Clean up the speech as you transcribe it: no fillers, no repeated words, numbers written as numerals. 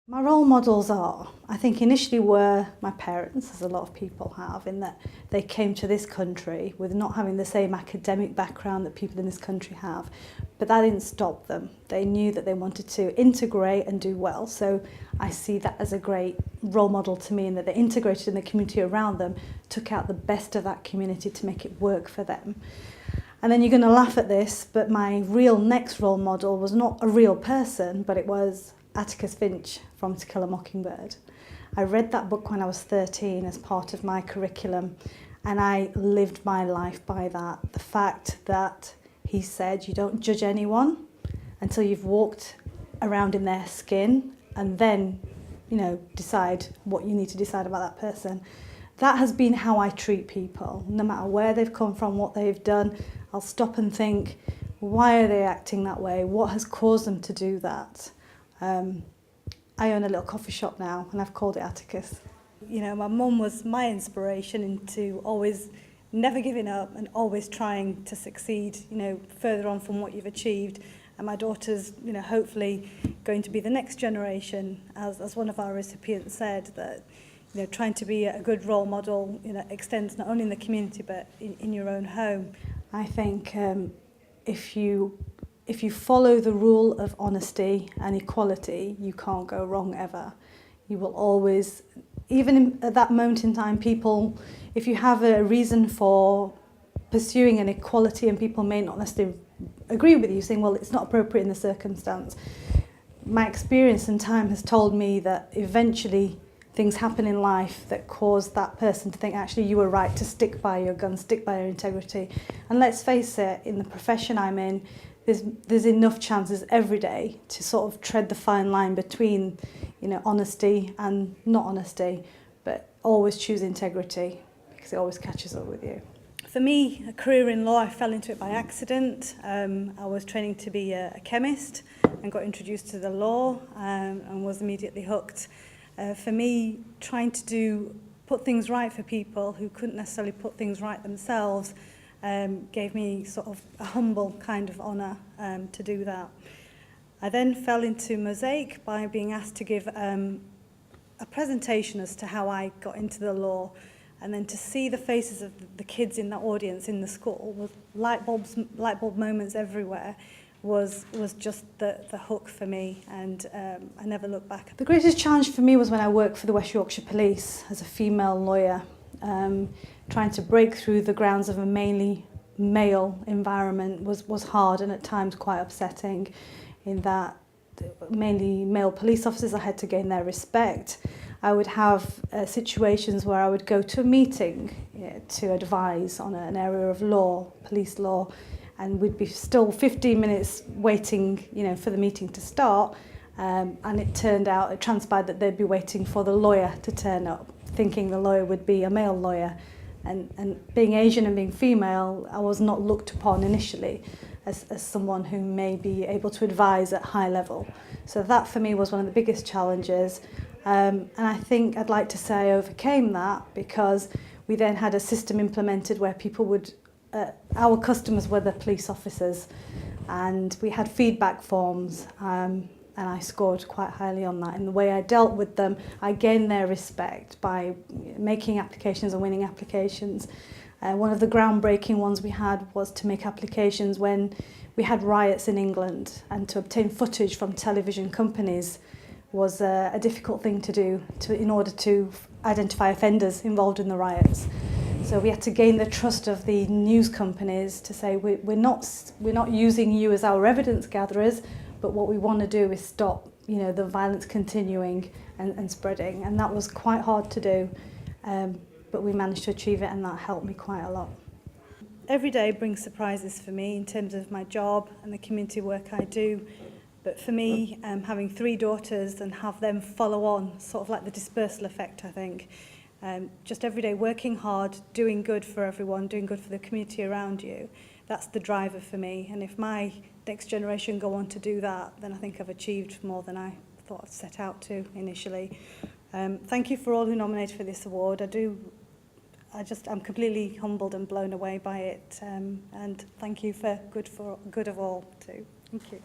My role models are, I think initially were my parents, as a lot of people have, in that they came to this country with not having the same academic background that people in this country have, but that didn't stop them. They knew that they wanted to integrate and do well, so I see that as a great role model to me, in that they integrated in the community around them, took out the best of that community to make it work for them. And then you're going to laugh at this, but my real next role model was not a real person, but it was Atticus Finch from To Kill a Mockingbird. I read that book when I was 13 as part of my curriculum, and I lived my life by that. The fact that he said you don't judge anyone until you've walked around in their skin, and then, decide what you need to decide about that person. That has been how I treat people. No matter where they've come from, what they've done, I'll stop and think, why are they acting that way? What has caused them to do that? I own a little coffee shop now, and I've called it Atticus. My mum was my inspiration into always never giving up and always trying to succeed, further on from what you've achieved. And my daughter's, hopefully going to be the next generation, as one of our recipients said, that trying to be a good role model, extends not only in the community but in your own home. I think if you follow the rule of honesty and equality, you can't go wrong ever. You will always, even at that moment in time, people, if you have a reason for pursuing an equality and people may not necessarily agree with you, saying, well, it's not appropriate in the circumstance. My experience and time has told me that eventually things happen in life that cause that person to think, actually, you were right to stick by your gun, stick by your integrity. And let's face it, in the profession I'm in, there's enough chances every day to sort of tread the fine line between, honesty and not honesty, but always choose integrity, because it always catches up with you. For me, a career in law, I fell into it by accident. I was training to be a chemist and got introduced to the law and was immediately hooked. For me, trying to put things right for people who couldn't necessarily put things right themselves gave me sort of a humble kind of honour to do that. I then fell into Mosaic by being asked to give a presentation as to how I got into the law, and then to see the faces of the kids in that audience in the school with light bulb moments everywhere was just the hook for me, and I never looked back. The greatest challenge for me was when I worked for the West Yorkshire Police as a female lawyer, trying to break through the grounds of a mainly male environment was hard and at times quite upsetting, in that mainly male police officers, I had to gain their respect. I would have situations where I would go to a meeting to advise on an area of law, police law, and we'd be still 15 minutes waiting, for the meeting to start, and it transpired that they'd be waiting for the lawyer to turn up, thinking the lawyer would be a male lawyer. And being Asian and being female, I was not looked upon initially as someone who may be able to advise at high level. So that for me was one of the biggest challenges. And I think I'd like to say I overcame that, because we then had a system implemented where people would, our customers were the police officers, and we had feedback forms, and I scored quite highly on that. In the way I dealt with them, I gained their respect by making applications and winning applications. One of the groundbreaking ones we had was to make applications when we had riots in England, and to obtain footage from television companies was a difficult thing to do in order to identify offenders involved in the riots. So we had to gain the trust of the news companies to say, we're not using you as our evidence gatherers, but what we want to do is stop, the violence continuing and spreading. And that was quite hard to do, but we managed to achieve it, and that helped me quite a lot. Every day brings surprises for me in terms of my job and the community work I do. But for me, having 3 daughters and have them follow on, sort of like the dispersal effect, I think. Just every day working hard, doing good for everyone, doing good for the community around you, that's the driver for me. And if my next generation go on to do that, then I think I've achieved more than I thought I'd set out to initially. Thank you for all who nominated for this award. I'm completely humbled and blown away by it. And thank you for good of all too. Thank you.